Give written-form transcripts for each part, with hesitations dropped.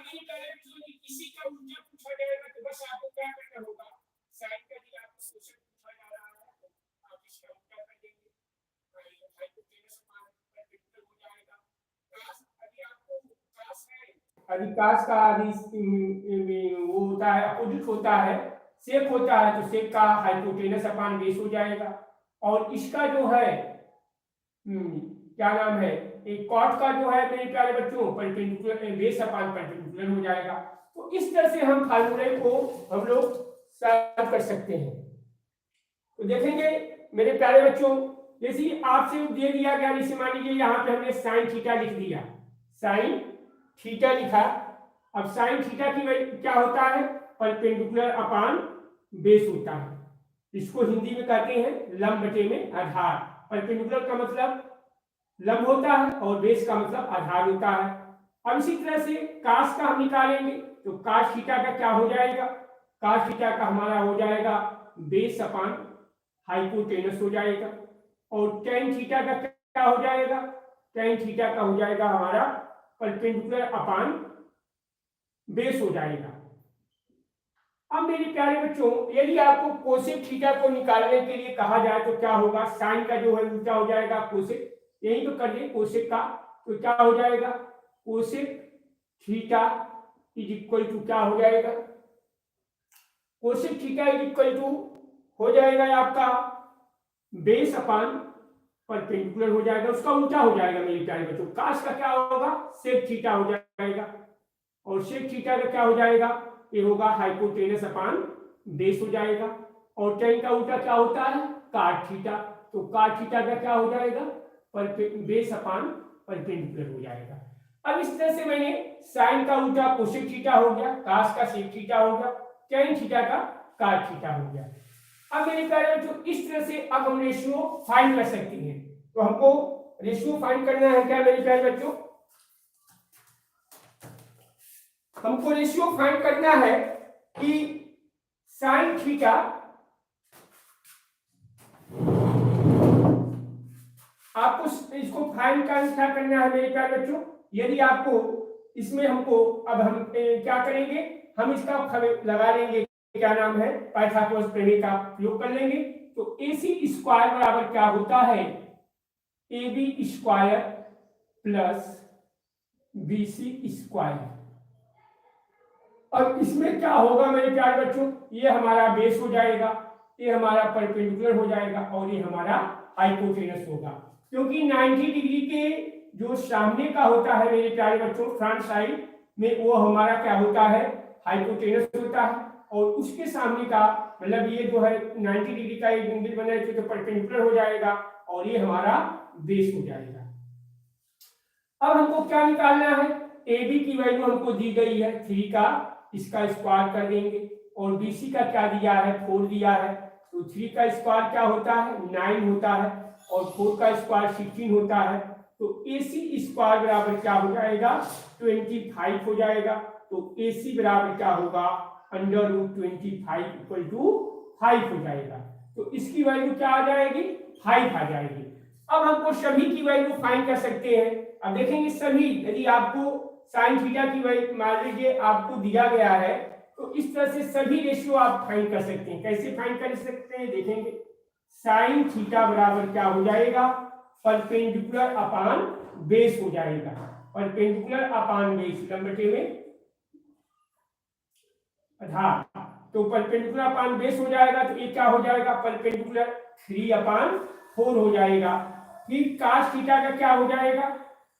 नहीं पहले किसी का उल्टा पूछा जाएगा तो बस आपको क्या करना होगा, साइन का दिया आपको क्वेश्चन पूछा जा रहा है तो आप इसका उल्टा कर देंगे, हाइपोटेनस अपान परपेंडिकुलर हो जाएगा। काश अभी आपको काश है, अभी काश का वो होता है अपोजिट होता है, सेक होता है तो सेक का हाइपोटेनस अपान बेस हो जाएगा। और इसका जो है क्या नाम है, एक कॉट का जो है मेरे प्यारे बच्चों परपेंडिकुलर बेस अपान परपेंडिकुलर हो जाएगा। तो इस तरह से हम फार्मूले को हम लोग सॉल्व कर सकते हैं। तो देखेंगे मेरे प्यारे बच्चों, जैसे आपसे दे दिया गया, जैसे मान लीजिए यहाँ पे हमने साइन थीटा लिख दिया, साइन थीटा लिखा। अब साइन थीटा की क्या होता है, परपेंडिकुलर अपान बेस होता है। इसको हिंदी में कहते हैं लंब बटे में आधार। परपेंडिकुलर का मतलब लंब होता है और बेस का मतलब आधार होता है। अब इसी तरह से काश का हम निकालेंगे तो काश थीटा का क्या हो जाएगा, काश थीटा का हमारा हो जाएगा बेस अपान हाइपोटेनस हो जाएगा। और टेन थीटा का क्या हो जाएगा, टेन थीटा का हो जाएगा हमारा परपेंडिकुलर अपान बेस हो जाएगा। अब मेरे प्यारे बच्चों, यदि आपको कोसेक थीटा को निकालने के लिए कहा जाए तो क्या होगा, साइन का जो है उल्टा हो जाएगा कोसेक, यही तो करिए कोसेक का, तो क्या हो जाएगा cosec theta is equal to क्या हो जाएगा, cosec theta is equal to हो जाएगा आपका बेस अपान परपेंडिकुलर हो जाएगा, उसका उल्टा हो जाएगा मेरे प्यारे बच्चों। काश का क्या होगा, सेक थीटा हो जाएगा, और सेक थीटा का क्या हो जाएगा, ये होगा हाइपोटेनस अपान बेस हो जाएगा। और टेन का उल्टा क्या होता है, काट थीटा, तो काट थीटा का क्या हो जाएगा, बेस अपान परपेंडिकुलर हो जाएगा। अब इस तरह से मैंने साइन का उल्टा कोसेक थीटा हो गया, काश का सेक थीटा हो गया, टेन थीटा का काट थीटा हो गया। अब मेरे प्यारे बच्चों, इस तरह से अब हम रेशियो फाइंड कर सकते हैं। तो हमको रेशियो फाइंड करना है क्या मेरे प्यारे बच्चों, हमको रेशियो फाइंड करना है कि साइन थीटा आपको इसको फाइंड क्या करना है मेरे प्यारे बच्चों। यदि आपको इसमें हमको अब हम क्या करेंगे, हम इसका लगा लेंगे क्या नाम है, पाइथागोरस प्रमेय का प्रयोग कर लेंगे। तो AC स्क्वायर बराबर क्या होता है, AB square plus BC square. और इसमें क्या होगा मेरे प्यारे बच्चों, ये हमारा बेस हो जाएगा, ये हमारा परपेंडिकुलर हो जाएगा और ये हमारा हाइपोटेनस होगा। क्योंकि 90 डिग्री के जो सामने का होता है मेरे प्यारे बच्चों फ्रंट साइड में, वो हमारा क्या होता है, हाइपोटेनस होता है। और उसके सामने का मतलब ये जो है 90 डिग्री का एक एंगल बना है तो परपेंडिकुलर हो जाएगा और ये हमारा बेस हो जाएगा। अब हमको क्या निकालना है, AB की वैल्यू हमको दी गई है 3 का, इसका स्क्वायर कर देंगे। और BC का क्या दिया है, 4 दिया है, तो 3 का स्क्वायर क्या होता है 9 होता है और 4 का स्क्वायर 16 होता है। तो AC स्क्वायर बराबर क्या हो जाएगा 25 हो जाएगा। तो AC बराबर क्या होगा √25 इक्वल टू 5 हो जाएगा। तो इसकी वैल्यू क्या आ जाएगी 5 आ जाएगी। अब हमको सभी की वैल्यू फाइंड कर सकते हैं। अब देखेंगे सभी, यदि आपको साइन थीटा की वैल्यू मान लीजिए आपको दिया गया है तो इस तरह से सभी रेशियो आप फाइंड कर सकते हैं। कैसे फाइंड कर सकते हैं देखेंगे, साइन थीटा बराबर क्या हो जाएगा परपेंडिकुलर अपान बेस हो जाएगा, परपेंडिकुलर अपान बेस लंबटे में आधार। तो परपेंडिकुलर अपान बेस हो जाएगा तो ये क्या हो जाएगा परपेंडिकुलर 3/4 हो जाएगा। फिर काश थीटा का क्या हो जाएगा,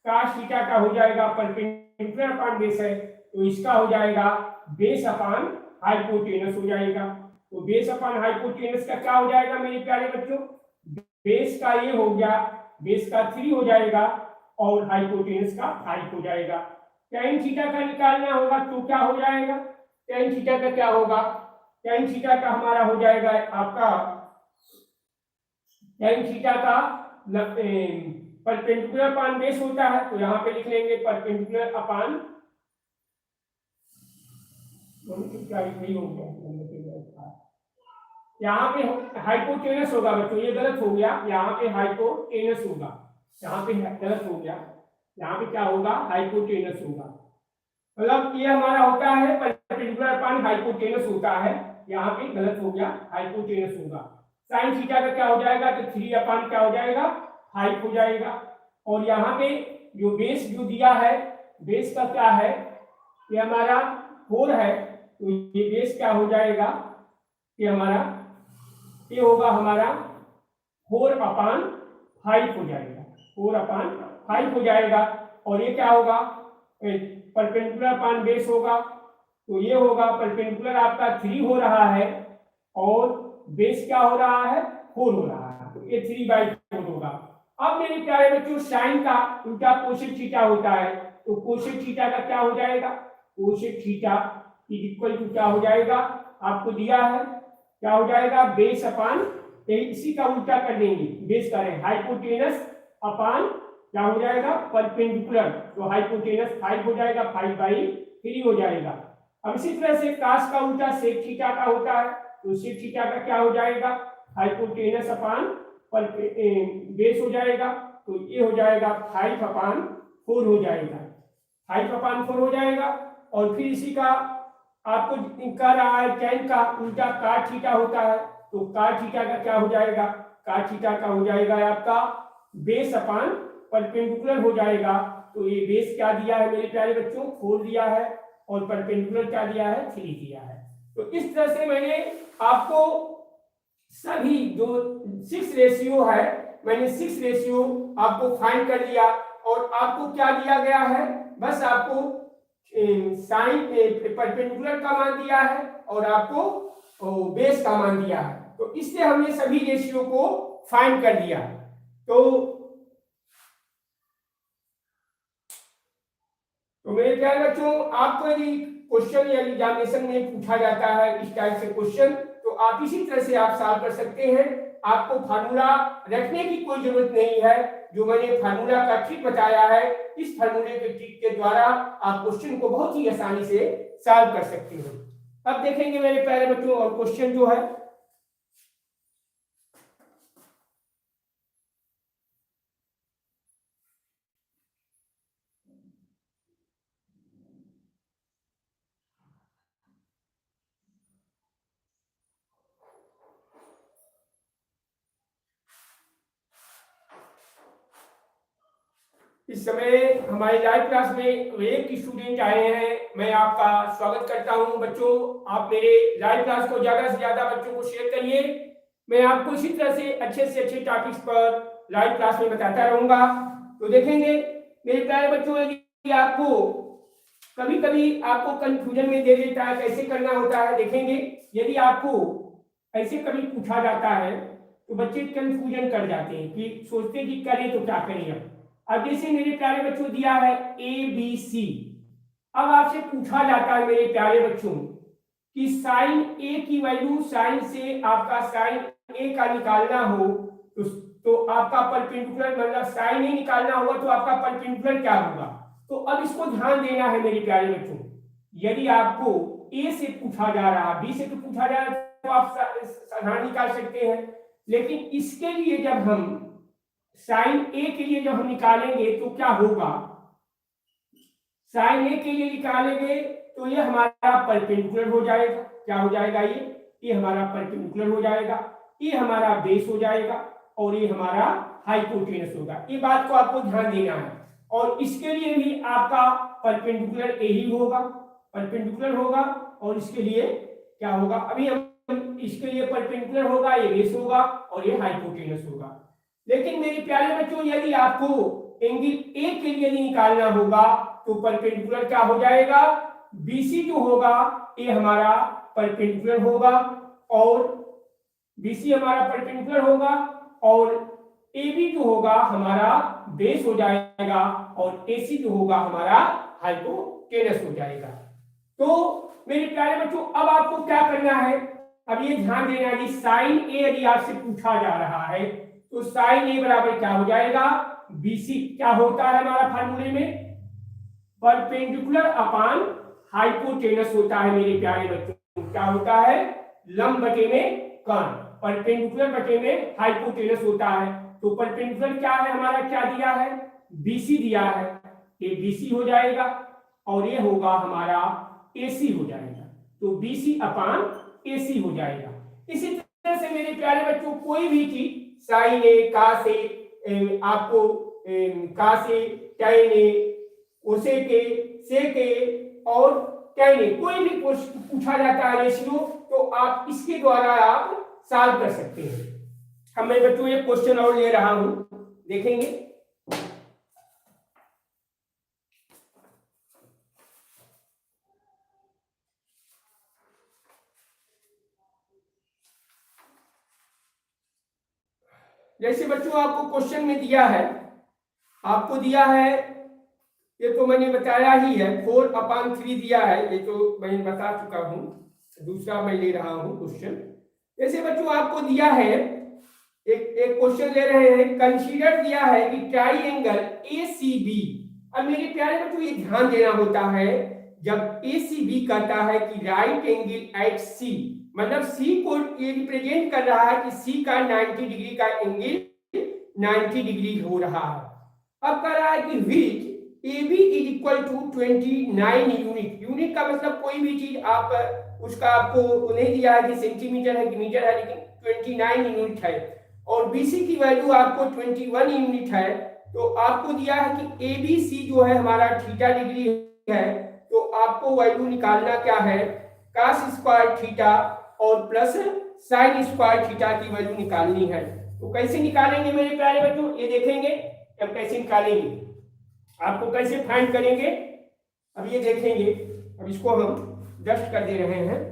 काश थीटा का हो जाएगा परपेंडिकुलर अपान बेस है तो इसका हो जाएगा बेस अपान हाइपोटेनस हो जाएगा। तो बेस अपान हाइपोटेनस का क्या हो जाएगा मेरे प्यारे बच्चों, बेस का ये हो गया, बेस का 3 हो जाएगा और हाइपोटेनस का 5 हो जाएगा। tan थीटा का निकालना होगा तो क्या हो जाएगा, tan थीटा का क्या होगा, tan थीटा का हमारा हो जाएगा आपका, tan थीटा का परपेंडिकुलर अपान बेस होता है तो यहाँ पे लिख लेंगे परपेंडिकुलर अपान, यहाँ पे हाइपोटेनस होगा बच्चों, ये गलत हो गया, यहाँ पे हाइपोटेनस होगा, यहाँ पे गलत हो गया, यहाँ पे क्या होगा हाइपोटेनस होगा। मतलब ये हमारा होता है परपेंडिकुलर अपॉन हाइपोटेनस होता है, यहाँ पे गलत हो गया, हाइपोटेनस होगा। साइन थीटा का क्या हो जाएगा, तो 3 अपॉन क्या हो जाएगा, 5 हो जाएगा। और यहाँ पे जो बेस जो दिया है, बेस का क्या है, ये हमारा 4 है, तो ये बेस क्या हो जाएगा, ये हमारा ये होगा हमारा 4 अपॉन 5 हो जाएगा, 4 अपॉन 5 हो जाएगा। और ये क्या होगा, परपेंडिकुलर अपॉन बेस होगा, तो ये होगा परपेंडिकुलर आपका 3 हो रहा है और बेस क्या हो रहा है, 4 हो रहा है, तो ये 3/4 होगा। अब मेरे प्यारे बच्चों साइन का उल्टा कोसेक थीटा होता है, तो कोसेक थीटा का क्या हो जाएगा, कोसेक थीटा इक्वल टू क्या हो जाएगा, आपको दिया है क्या हो जाएगा, बेस अपॉन, इसी का उल्टा कर देंगे, बेस करें हाइपोटेनस अपॉन क्या हो जाएगा, परपेंडिकुलर, तो हाइपोटेनस 5 हो जाएगा, 5/3 हो जाएगा। अब इसी तरह से कास का उल्टा सेक थीटा का होता है, तो सेक थीटा का क्या हो जाएगा, हाइपोटेनस अपॉन बेस हो जाएगा, तो ये हो जाएगा 5/4 हो जाएगा, 5/4 हो जाएगा। और फिर इसी का आपको कह रहा है tan का उल्टा cot थीटा होता है, तो cot थीटा का क्या हो जाएगा, cot थीटा का हो जाएगा आपका बेस अपॉन परपेंडिकुलर हो जाएगा। तो ये बेस क्या दिया है मेरे प्यारे बच्चों, 4 दिया है और परपेंडिकुलर क्या दिया है, 3 दिया है। तो इस तरह से मैंने आपको सभी जो 6 रेशियो है, मैंने 6 रेशियो आपको फाइंड कर लिया। और आपको क्या दिया गया है, बस आपको साइन परपेंडिकुलर का मान दिया है और आपको बेस का मान दिया है, तो इससे हमने सभी रेशियो को फाइंड कर लिया। तो मेरे प्यारे बच्चों, आपको यदि क्वेश्चन या एग्जामिनेशन में पूछा जाता है इस टाइप से क्वेश्चन, तो आप इसी तरह से आप सॉल्व कर सकते हैं। आपको फार्मूला रखने की कोई जरूरत नहीं है, जो मैंने फार्मूला का ट्रिक बताया है, इस फार्मूले के ट्रिक के द्वारा आप क्वेश्चन को बहुत ही आसानी से सॉल्व कर सकते हैं। अब देखेंगे मेरे प्यारे बच्चों, और क्वेश्चन जो है इस समय हमारी लाइव क्लास में एक स्टूडेंट आए हैं, मैं आपका स्वागत करता हूं। बच्चों, आप मेरे लाइव क्लास को ज्यादा से ज्यादा बच्चों को शेयर करिए। मैं आपको इसी तरह से अच्छे टॉपिक्स पर लाइव क्लास में बताता रहूंगा। तो देखेंगे मेरे प्यारे बच्चों, यदि आपको कभी कभी आपको कंफ्यूजन में दे देता है कैसे करना होता है, देखेंगे यदि आपको ऐसे कभी पूछा जाता है तो बच्चे कंफ्यूजन कर जाते हैं कि सोचते कि करें तो क्या करें। अब जैसे मेरे प्यारे बच्चों दिया है ABC, अब आपसे पूछा जाता है मेरे प्यारे बच्चों कि साइन A की वैल्यू, साइन से आपका साइन A का निकालना हो तो आपका परपेंडिकुलर, मतलब साइन A निकालना होगा तो आपका परपेंडिकुलर क्या होगा। तो अब इसको ध्यान देना है मेरे प्यारे बच्चों, यदि आपको A से पूछा जा रहा है, B से तो पूछा जा रहा है तो आप साधारण निकाल सकते हैं, लेकिन इसके लिए जब हम साइन A के लिए जब हम निकालेंगे तो क्या होगा, साइन A के लिए निकालेंगे तो ये हमारा परपेंडिकुलर हो जाएगा, क्या हो जाएगा, ये हमारा परपेंडिकुलर हो जाएगा, ये हमारा बेस हो जाएगा और ये हमारा हाइपोटेनस होगा। ये बात को आपको ध्यान देना है। और इसके लिए भी आपका परपेंडिकुलर A ही होगा, परपेंडिकुलर होगा, और इसके लिए क्या होगा, अभी हम इसके लिए परपेंडिकुलर होगा, ये बेस होगा और ये हाइपोटेनस होगा। लेकिन मेरे प्यारे बच्चों, यदि आपको एंगल A के लिए निकालना होगा तो परपेंडिकुलर क्या हो जाएगा, BC जो होगा ये हमारा परपेंडिकुलर होगा, और BC हमारा परपेंडिकुलर होगा, और AB जो होगा हमारा बेस हो जाएगा, और AC जो होगा हमारा हाइपोटेनस हो जाएगा। तो मेरे प्यारे बच्चों, अब आपको क्या करना है, अब ये ध्यान देना कि साइन A यदि आपसे पूछा जा रहा है तो साइन A बराबर क्या हो जाएगा, BC क्या होता है हमारा फार्मूले में, परपेंडिकुलर अपॉन हाइपोटेनस होता है मेरे प्यारे बच्चों। क्या होता है, लंब बटे में कर्ण, परपेंडिकुलर बटे में हाइपोटेनस होता है। तो परपेंडिकुलर क्या है हमारा, क्या दिया है, BC दिया है, ये BC हो जाएगा, और ये होगा हमारा AC हो जाएगा, तो BC अपान AC हो जाएगा। इसी तरह से मेरे प्यारे बच्चों कोई भी चीज साइन ए, कास ए, आपको कास ए, टैन ए, कोसेक ए, सेक ए और टैन ए, कोई भी पूछा जाता है रेशियो तो आप इसके द्वारा आप सॉल्व कर सकते हैं। हम मैं बच्चों एक क्वेश्चन और ले रहा हूं, देखेंगे। जैसे बच्चों आपको क्वेश्चन में दिया है, आपको दिया है, ये तो मैंने बताया ही है, 4/3 दिया है, ये तो मैंने बता चुका हूं। दूसरा मैं ले रहा हूं क्वेश्चन। जैसे बच्चों आपको दिया है, एक क्वेश्चन ले रहे हैं, कंसीडर दिया है कि ट्राइएंगल ACB। अब मेरे प्यारे बच्चों ये ध्यान देना होता है, जब ACB कहता है कि राइट एंगल एट C, मतलब C को ये रिप्रेजेंट कर रहा है कि C का 90 डिग्री का एंगल 90 डिग्री हो रहा है। अब कह रहा है कि which AB is equal to 29 unit. Unit का मतलब कोई भी चीज आप उसका आपको नहीं दिया है कि सेंटीमीटर है कि मीटर है, लेकिन 29 यूनिट है, और BC की वैल्यू आपको 21 यूनिट है। तो आपको दिया है कि ABC जो है हमारा थीटा डिग्री है, तो आपको वैल्यू निकालना क्या है, cos स्क्वायर थीटा और प्लस साइन स्क्वायर थीटा की वैल्यू निकालनी है। तो कैसे निकालेंगे मेरे प्यारे बच्चों, ये देखेंगे अब कैसे निकालेंगे, आपको कैसे फाइंड करेंगे अब ये देखेंगे। अब इसको हम डस्ट कर दे रहे हैं।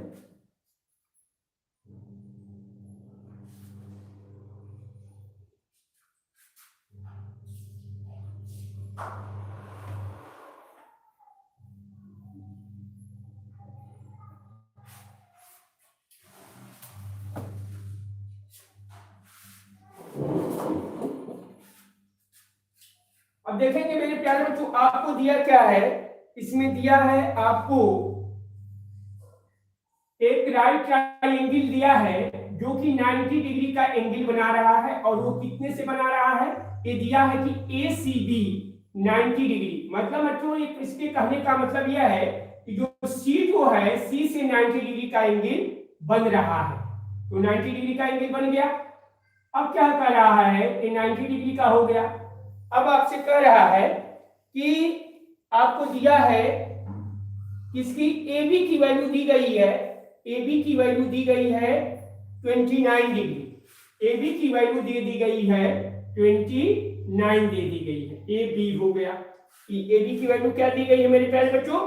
अब देखेंगे मेरे प्यारे बच्चों, आपको दिया क्या है, इसमें दिया है आपको एक राइट ट्रायंगल दिया है जो कि 90 डिग्री का एंगल बना रहा है, और वो कितने से बना रहा है, ये दिया है कि ACB 90 डिग्री। मतलब बच्चों इसके कहने का मतलब यह है कि जो C जो है, C से 90 डिग्री का एंगल बन रहा है, तो 90 डिग्री का एंगल बन गया। अब क्या कर रहा है, ये 90 डिग्री का हो गया। अब आपसे कह रहा है कि आपको दिया है किसकी, AB की वैल्यू दी गई है, AB की वैल्यू दी गई है 29 डिग्री, AB की वैल्यू दे दी गई है 29 दे दी गई है, AB हो गया कि AB की वैल्यू क्या दी गई है मेरे प्यारे बच्चों,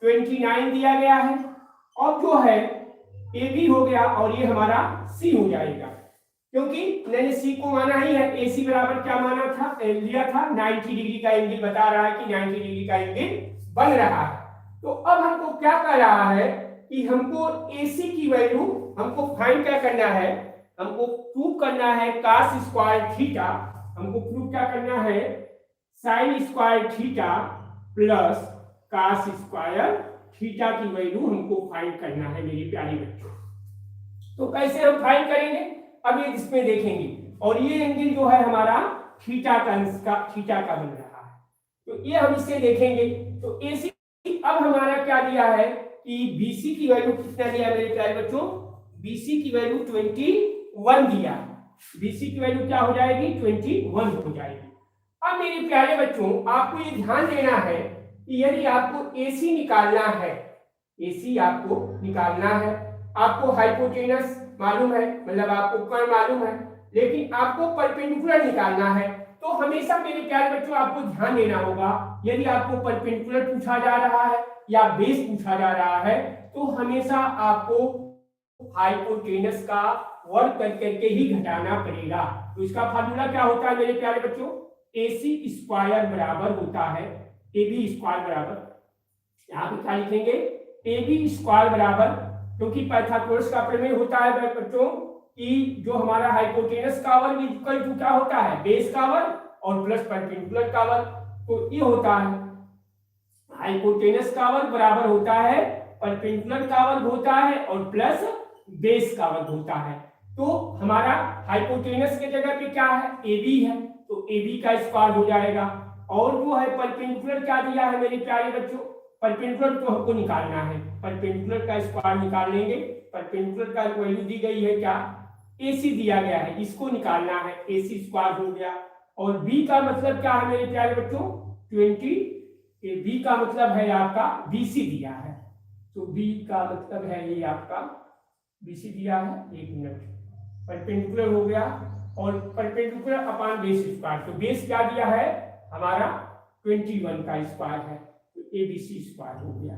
29 दिया गया है। अब जो है AB हो गया और ये हमारा C हो जाएगा, क्योंकि मैंने C को माना ही है, AC बराबर क्या माना था, लिया था 90 डिग्री का एंगल, बता रहा है कि 90 डिग्री का एंगल बन रहा है। तो अब हमको क्या कर रहा है कि हमको AC की वैल्यू हमको फाइंड क्या करना है, हमको प्रूव करना है cos स्क्वायर थीटा, हमको प्रूव क्या करना है, sin square theta plus cos square theta की वैल्यू हमको फाइंड करना है मेरे प्यारे बच्चों। तो कैसे हम फाइंड करेंगे, अब ये इसमें देखेंगे, और ये एंगल जो है हमारा थीटा का बन रहा है, तो ये हम इससे देखेंगे। तो AC अब हमारा क्या दिया है कि BC की वैल्यू कितना दिया मेरे प्यारे बच्चों, BC की वैल्यू 21 दिया, BC की वैल्यू क्या हो जाएगी, 21 हो जाएगी। अब मेरे प्यारे बच्चों आपको ये ध्यान देना है कि यदि आपको AC निकालना है, AC आपको निकालना है, आपको हाइपोटेनस मालूम है, मतलब आपको कोण मालूम है, लेकिन आपको परपेंडिकुलर निकालना है, तो हमेशा मेरे प्यारे बच्चों आपको ध्यान देना होगा, यदि आपको परपेंडिकुलर पूछा जा रहा है या बेस पूछा जा रहा है, तो हमेशा आपको हाइपोटेनस का वर्ग कर करके ही घटाना पड़ेगा। तो इसका फार्मूला क्या होता है मेरे प्यारे बच्चों, AC स्क्वायर बराबर होता है AB स्क्वायर बराबर, यहाँ पे क्या लिखेंगे, AB स्क्वायर बराबर, क्योंकि पाइथागोरस का प्रमेय होता है बच्चों कि जो हमारा हाइपोटेनस का वर्ग इक्वल टू क्या होता है, बेस का वर्ग और प्लस परपेंडिकुलर का वर्ग। तो ये होता है हाइपोटेनस का वर्ग बराबर होता है परपेंडिकुलर का वर्ग होता है और प्लस बेस का वर्ग होता है। तो हमारा हाइपोटेनस के जगह पे क्या है, AB है, तो AB का स्क्वायर हो जाएगा, और जो है परपेंडिकुलर क्या दिया है मेरे प्यारे बच्चों, परपेंडिकुलर तो हमको निकालना है, परपेंडिकुलर का स्क्वायर निकाल लेंगे। परपेंडिकुलर का वैल्यू दी गई है क्या, AC दिया गया है, इसको निकालना है, AC स्क्वायर हो गया। और B का मतलब क्या है मेरे प्यारे बच्चों, 20। B का मतलब है आपका BC दिया है, तो B का मतलब है ये आपका BC दिया है। एक मिनट, परपेंडिकुलर हो गया और परपेंडिकुलर अपॉन बेस स्क्वायर, तो बेस क्या दिया है हमारा 21 का स्क्वायर है, तो ABC स्क्वायर हो गया।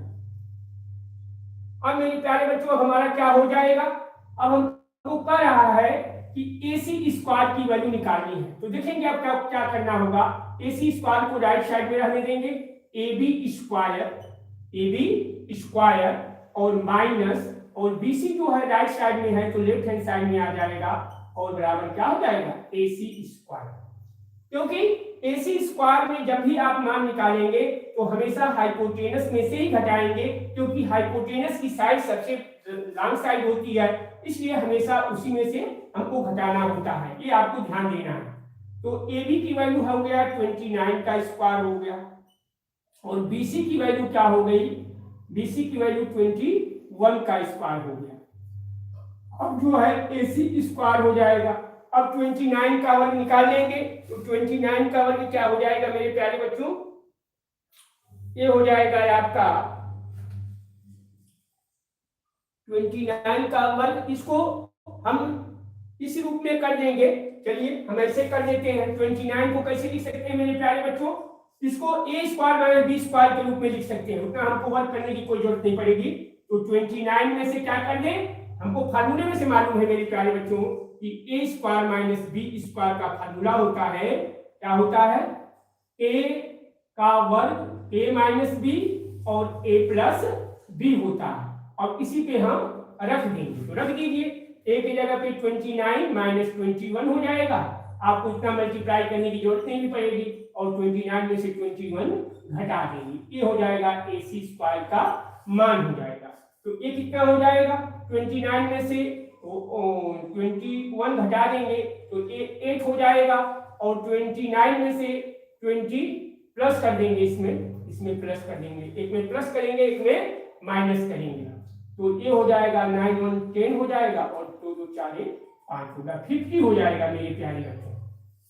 अब मेरे प्यारे बच्चों हमारा क्या हो जाएगा, अब हमको कह रहा है कि AC स्क्वायर की वैल्यू निकालनी है, तो देखेंगे अब क्या क्या करना होगा। AC स्क्वायर को राइट साइड में रहने देंगे, AB स्क्वायर और माइनस, और BC जो है राइट साइड में है तो लेफ्ट हैंड साइड में आ जाएगा, और बराबर क्या हो जाएगा AC स्क्वायर। क्योंकि AC स्क्वायर में जब भी आप मान निकालेंगे तो हमेशा हाइपोटेनस में से ही घटाएंगे, क्योंकि हाइपोटेनस की साइड सबसे लॉन्ग साइड होती है, इसलिए हमेशा उसी में से हमको घटाना होता है, ये आपको ध्यान देना है। तो AB की वैल्यू हो गया 29 का स्क्वायर हो गया, और BC की वैल्यू क्या हो गई, BC की वैल्यू 21 का स्क्वायर हो गया। अब जो है AC स्क्वायर हो जाएगा। अब 29 का वर्ग निकाल लेंगे, तो 29 का वर्ग क्या हो जाएगा मेरे प्यारे बच्चों, ये हो जाएगा आपका 29 का वर्ग, इसको हम इस रूप में कर देंगे। चलिए हम ऐसे कर देते हैं, 29 को कैसे लिख सकते हैं मेरे प्यारे बच्चों, इसको A square minus B square के रूप में लिख सकते हैं, उतना हमको वर्क करने की कोई जरूरत नहीं पड़ेगी। तो 29 में से क्या कर दें, हमको फार्मूले में से मालूम है मेरे प्यारे बच्चों कि A square minus B square का फार्मूला होता है, क्या होता है, A का वर्ग A माइनस B और A प्लस B होता है। और इसी पे हम रख देंगे, तो रख दीजिए, A की जगह पे 29 माइनस 21 हो जाएगा, आपको इतना मल्टीप्लाई करने की जरूरत नहीं भी पड़ेगी, और 29 में से 21 घटा देंगे, ये हो जाएगा AC स्क्वायर का मान हो जाएगा। तो ये कितना हो जाएगा, 29 में से 21 घटा देंगे तो ये 8 हो जाएगा, और 29 में से 20 प्लस कर देंगे, इसमें प्लस कर देंगे, एक में प्लस करेंगे एक में माइनस करेंगे, तो ये हो जाएगा 9 1 10 हो जाएगा, और 2 2 4 5 होगा, 50 हो जाएगा मेरे प्यारे बच्चों।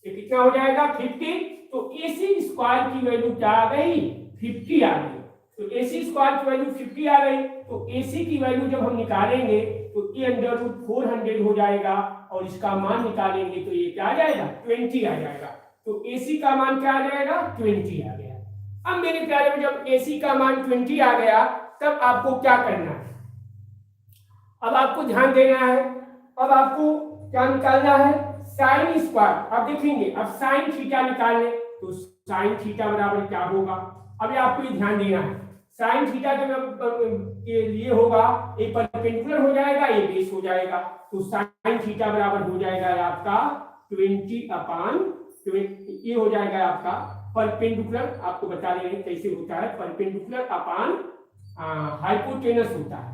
ये कितना हो जाएगा 50। तो AC स्क्वायर की वैल्यू क्या आ गई, 50 आ गई। तो AC स्क्वायर की वैल्यू 50 आ गई, तो AC की वैल्यू जब हम निकालेंगे तो ये अंडर रूट 400 हो जाएगा, और इसका मान निकालेंगे तो ये क्या आ जाएगा 20 आ जाएगा। तो AC का मान क्या आ जाएगा 20 आ गया। अब मेरे प्यारे में जब AC का मान 20 आ गया, तब आपको क्या करना है, अब आपको ध्यान देना है, अब आपको क्या निकालना है, साइन स्क्वायर। अब देखेंगे, अब साइन थीटा निकालने, तो साइन थीटा बराबर क्या होगा, अभी आपको ये ध्यान देना है, साइन थीटा के लिए होगा, ये परपेंडिकुलर हो जाएगा, ये बेस हो जाएगा, तो साइन थीटा बराबर हो जाएगा आपका 20 अपान, ये हो जाएगा आपका परपेंडिकुलर, आपको बता रहे हैं कैसे होता है, परपेंडिकुलर अपान हाइपोटेनस होता है,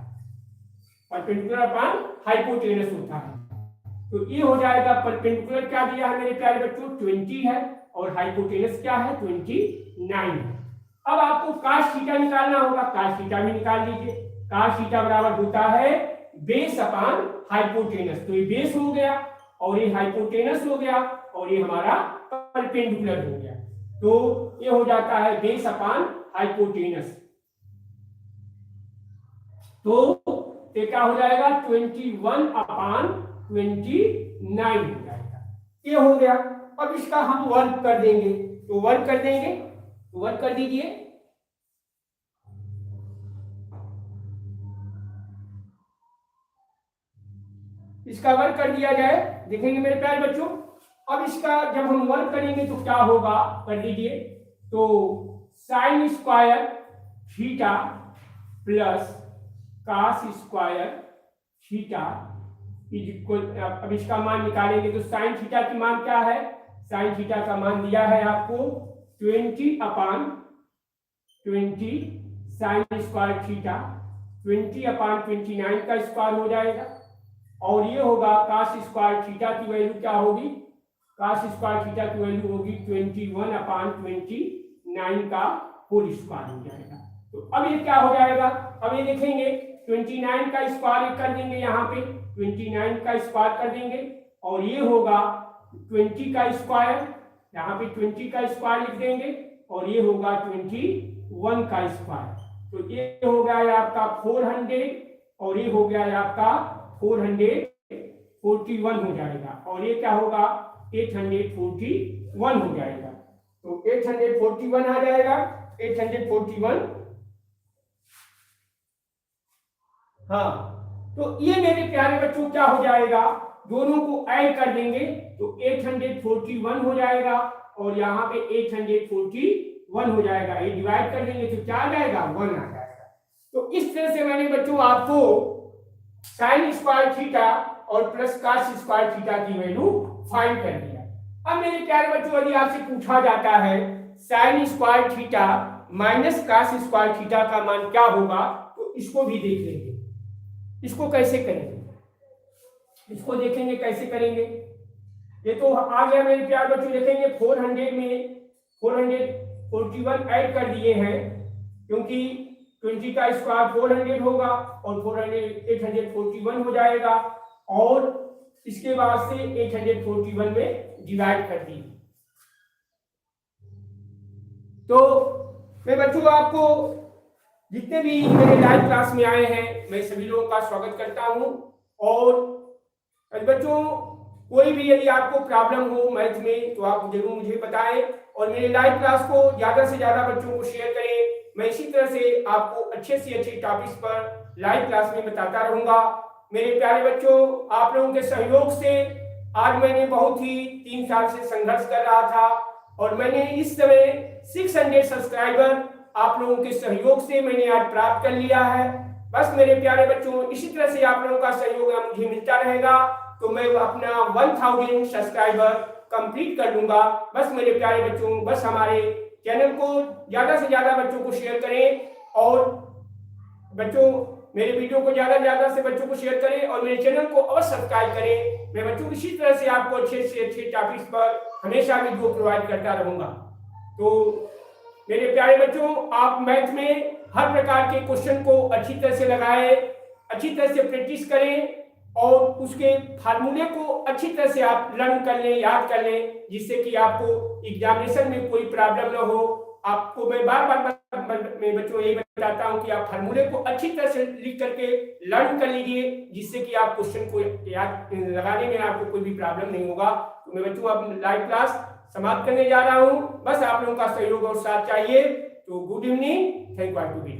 परपेंडिकुलर अपान हाइपोटेनस होता है। तो ये हो जाएगा, परपेंडिकुलर क्या दिया है मेरे प्यारे बच्चों 20 है, और हाइपोटेनस क्या है 29 है। अब आपको काश थीटा निकालना होगा, काश थीटा भी निकाल लीजिए, काश थीटा बराबर होता है बेस अपान हाइपोटेनस, तो ये बेस हो गया और ये हाइपोटेनस हो गया, और ये हमारा परपेंडिकुलर हो गया, तो ये हो जाता है बेस अपान हाइपोटेनस। तो ये क्या हो जाएगा 21 अपान 29 हो जाएगा, ये हो गया। अब इसका हम वर्क कर देंगे, तो वर्क कर देंगे, तो वर्क कर दीजिए, इसका वर्क कर दिया जाए, देखेंगे मेरे प्यारे बच्चों। अब इसका जब हम वर्क करेंगे तो क्या होगा, कर दीजिए, तो sine square theta plus cos square theta is equal, अब इसका मान निकालेंगे तो साइन थीटा की मान क्या है, साइन थीटा का मान दिया है आपको 20 अपान 20 साइन स्क्वायर थीटा, 20 अपान 29 का स्क्वायर हो जाएगा, और ये होगा कास स्क्वायर थीटा की वैल्यू क्या होगी, कास स्क्वायर थीटा की वैल्यू होगी 21 अपान 29 का होल स्क्वायर हो जाएगा। तो अब ये क्या हो जाएगा, अब ये देखेंगे 29 का स्क्वायर कर देंगे, यहाँ पे 29 का स्क्वायर कर देंगे और ये होगा 20 का स्क्वायर, यहाँ पे 20 का स्क्वायर लिख देंगे और ये होगा 21 का स्क्वायर। तो ये हो गया आपका 400 और ये हो गया आपका 441 हो जाएगा और ये क्या होगा 841 हो जाएगा। तो 841 आ जाएगा, 841। हाँ, तो ये मेरे प्यारे बच्चों क्या हो जाएगा, दोनों को ऐड कर देंगे तो 841 हो जाएगा और यहाँ पे 841 हो जाएगा, ये डिवाइड कर देंगे तो क्या आ जाएगा 1 आ जाएगा। तो इस तरह से मैंने बच्चों आपको साइन स्क्वायर थीटा और प्लस कॉस स्क्वायर थीटा की वैल्यू फाइंड कर दिया। अब मेरे प्यारे बच्चों यदि आपसे पूछा जाता है sign square theta minus cos square theta का मान क्या होगा, तो इसको भी देख लेंगे। इसको कैसे करेंगे, इसको देखेंगे कैसे करेंगे। ये तो आ गया मेरे प्यारे बच्चों, देखेंगे 400 में 441 ऐड कर दिए हैं क्योंकि 20 का स्क्वायर 400 होगा और 841 हो जाएगा और इसके बाद से 841 में डिवाइड कर दिए। तो मैं बच्चों आपको जितने भी मेरे लाइव क्लास में आए हैं मैं सभी लोगों का स्वागत करता हूं और बच्चों कोई भी यदि आपको प्रॉब्लम हो मैथ में तो आप जरूर मुझे बताएं और मेरे लाइव क्लास को ज्यादा से ज्यादा बच्चों को शेयर करें। मैं इसी तरह से आपको अच्छे से अच्छे टॉपिक्स पर लाइव क्लास में बताता रहूंगा। मेरे प्यारे बच्चों, आप लोगों के सहयोग से आज मैंने बहुत ही 3 साल से संघर्ष कर रहा था और मैंने इस समय 600 सब्सक्राइबर आप लोगों के सहयोग से मैंने आज प्राप्त कर लिया है। बस मेरे प्यारे बच्चों, इसी तरह से आप लोगों का सहयोग मुझे मिलता रहेगा तो मैं अपना 1000 सब्सक्राइबर कंप्लीट कर लूंगा। बस मेरे प्यारे बच्चों, बस हमारे चैनल को ज्यादा से ज्यादा बच्चों को शेयर करें और बच्चों मेरे वीडियो को ज्यादा से बच्चों को शेयर करें और मेरे चैनल को अवश्य सब्सक्राइब करें। मैं बच्चों इसी तरह से आपको अच्छे से अच्छे टॉपिक्स पर हमेशा वीडियो प्रोवाइड करता रहूंगा। तो मेरे प्यारे बच्चों, आप मैथ में हर प्रकार के क्वेश्चन को अच्छी तरह से लगाएं, अच्छी तरह से प्रैक्टिस करें और उसके फार्मूले को अच्छी तरह से आप लर्न कर लें, याद कर लें, जिससे कि आपको एग्जामिनेशन में कोई प्रॉब्लम ना हो। आपको मैं बार मैं बच्चों यही बताता हूं कि आप फार्मूले को अच्छी तरह से लिख करके लर्न कर लीजिए, जिससे कि आप क्वेश्चन को याद लगाने में आपको कोई भी प्रॉब्लम नहीं होगा। तो मैं बच्चों अब लाइव क्लास समाप्त करने जा रहा हूं। बस आप लोगों का सहयोग और साथ चाहिए। तो good evening, thank you to B.